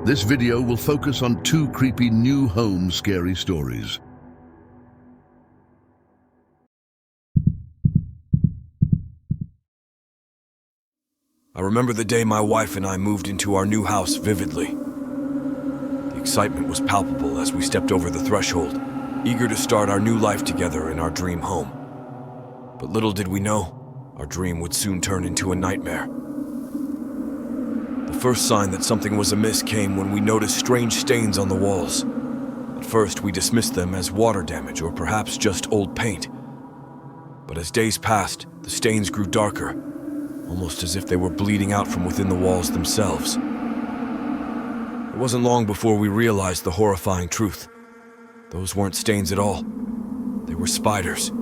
This video will focus on 2 creepy new home scary stories. I remember the day my wife and I moved into our new house vividly. The excitement was palpable as we stepped over the threshold, eager to start our new life together in our dream home. But little did we know, our dream would soon turn into a nightmare. The first sign that something was amiss came when we noticed strange stains on the walls. At first, we dismissed them as water damage or perhaps just old paint. But as days passed, the stains grew darker, almost as if they were bleeding out from within the walls themselves. It wasn't long before we realized the horrifying truth. Those weren't stains at all. They were spiders.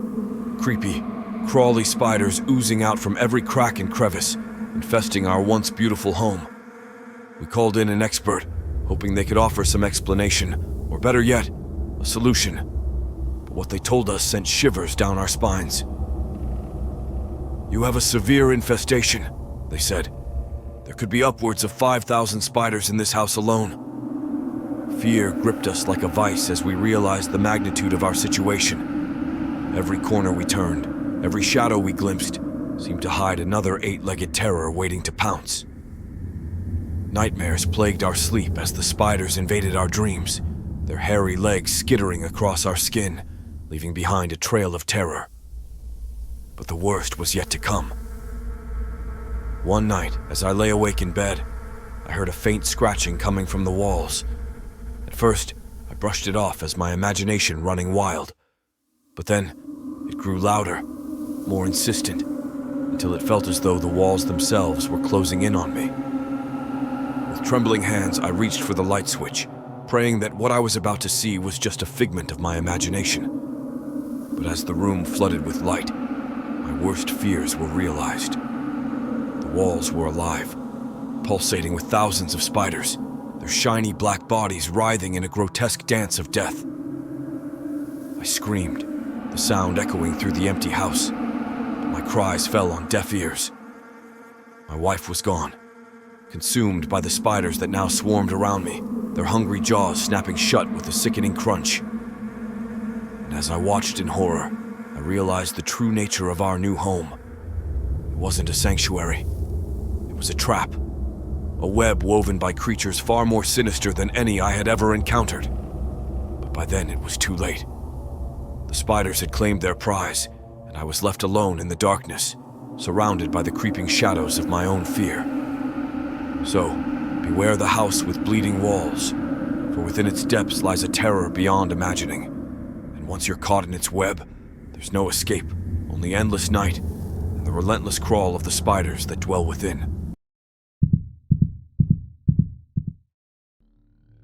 Creepy, crawly spiders oozing out from every crack and crevice, infesting our once beautiful home. We called in an expert, hoping they could offer some explanation, or better yet, a solution. But what they told us sent shivers down our spines. "You have a severe infestation," they said. "There could be upwards of 5,000 spiders in this house alone." Fear gripped us like a vice as we realized the magnitude of our situation. Every corner we turned, every shadow we glimpsed, seemed to hide another 8-legged terror waiting to pounce. Nightmares plagued our sleep as the spiders invaded our dreams, their hairy legs skittering across our skin, leaving behind a trail of terror. But the worst was yet to come. One night, as I lay awake in bed, I heard a faint scratching coming from the walls. At first, I brushed it off as my imagination running wild. But then, it grew louder, more insistent, until it felt as though the walls themselves were closing in on me. With trembling hands, I reached for the light switch, praying that what I was about to see was just a figment of my imagination. But as the room flooded with light, my worst fears were realized. The walls were alive, pulsating with thousands of spiders, their shiny black bodies writhing in a grotesque dance of death. I screamed, the sound echoing through the empty house, but my cries fell on deaf ears. My wife was gone, consumed by the spiders that now swarmed around me, their hungry jaws snapping shut with a sickening crunch. And as I watched in horror, I realized the true nature of our new home. It wasn't a sanctuary. It was a trap, a web woven by creatures far more sinister than any I had ever encountered. But by then it was too late. The spiders had claimed their prize, and I was left alone in the darkness, surrounded by the creeping shadows of my own fear. So, beware the house with bleeding walls, for within its depths lies a terror beyond imagining. And once you're caught in its web, there's no escape, only endless night, and the relentless crawl of the spiders that dwell within.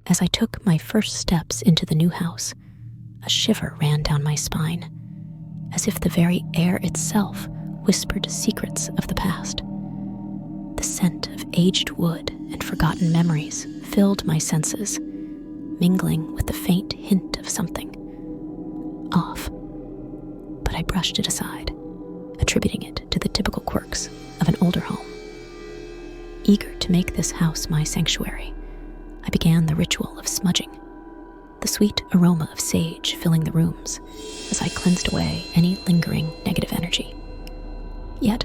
As I took my first steps into the new house, a shiver ran down my spine, as if the very air itself whispered secrets of the past. The scent of aged wood and forgotten memories filled my senses, mingling with the faint hint of something off. But I brushed it aside, attributing it to the typical quirks of an older home. Eager to make this house my sanctuary, I began the ritual of smudging, the sweet aroma of sage filling the rooms as I cleansed away any lingering negative energy. Yet,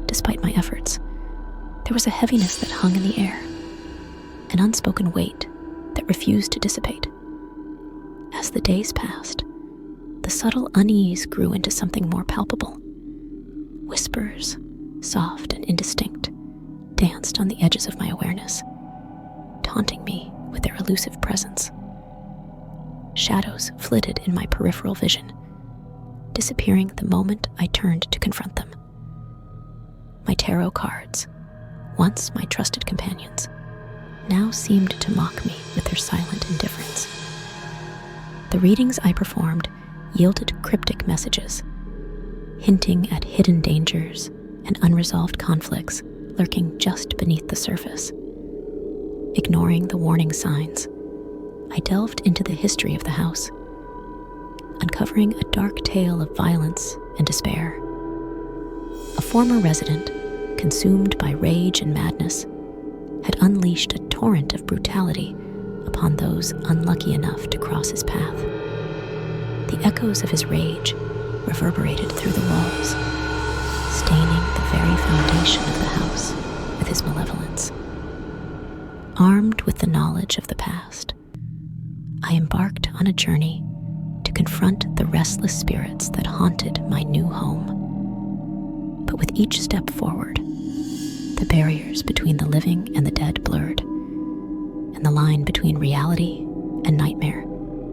despite my efforts, there was a heaviness that hung in the air, an unspoken weight that refused to dissipate. As the days passed, the subtle unease grew into something more palpable. Whispers, soft and indistinct, danced on the edges of my awareness, taunting me with their elusive presence. Shadows flitted in my peripheral vision, disappearing the moment I turned to confront them. My tarot cards, once my trusted companions, now seemed to mock me with their silent indifference. The readings I performed yielded cryptic messages, hinting at hidden dangers and unresolved conflicts lurking just beneath the surface. Ignoring the warning signs, I delved into the history of the house, uncovering a dark tale of violence and despair. A former resident, consumed by rage and madness, had unleashed a torrent of brutality upon those unlucky enough to cross his path. The echoes of his rage reverberated through the walls, staining the very foundation of the house with his malevolence. Armed with the knowledge of the past, I embarked on a journey to confront the restless spirits that haunted my new home. But with each step forward, the barriers between the living and the dead blurred, and the line between reality and nightmare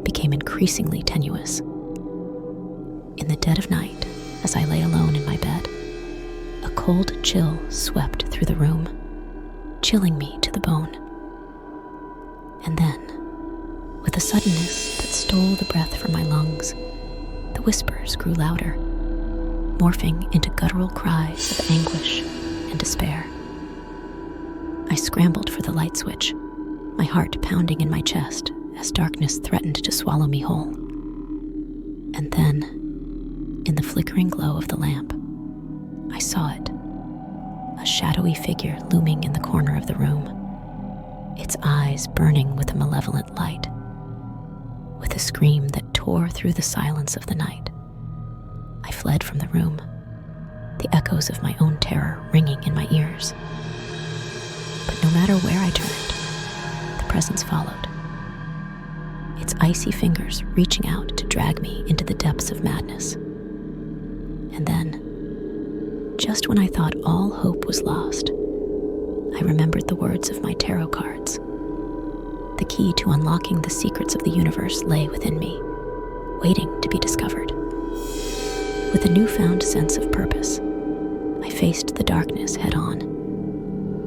became increasingly tenuous. In the dead of night, as I lay alone in my bed, a cold chill swept through the room, chilling me to the bone. And then, with a suddenness that stole the breath from my lungs, the whispers grew louder, morphing into guttural cries of anguish and despair. I scrambled for the light switch, my heart pounding in my chest as darkness threatened to swallow me whole. And then, in the flickering glow of the lamp, I saw it, a shadowy figure looming in the corner of the room, its eyes burning with a malevolent light. With a scream that tore through the silence of the night, I fled from the room, the echoes of my own terror ringing in my ears. But no matter where I turned, the presence followed, its icy fingers reaching out to drag me into the depths of madness. And then, just when I thought all hope was lost, I remembered the words of my tarot cards. The key to unlocking the secrets of the universe lay within me, waiting to be discovered. With a newfound sense of purpose, I faced the darkness head-on,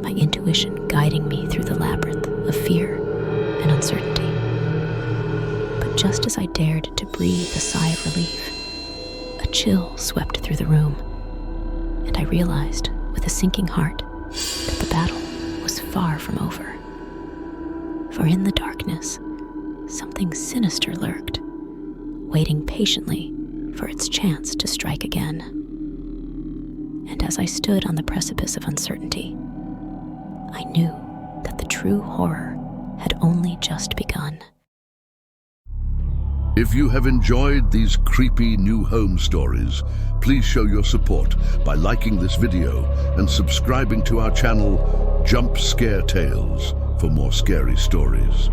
my intuition guiding me through the labyrinth of fear and uncertainty. But just as I dared to breathe a sigh of relief, a chill swept through the room, and I realized with a sinking heart that the battle was far from over. For in the darkness, something sinister lurked, waiting patiently for its chance to strike again. And as I stood on the precipice of uncertainty, I knew that the true horror had only just begun. If you have enjoyed these creepy new home stories, please show your support by liking this video and subscribing to our channel, Jump Scare Tales, for more scary stories.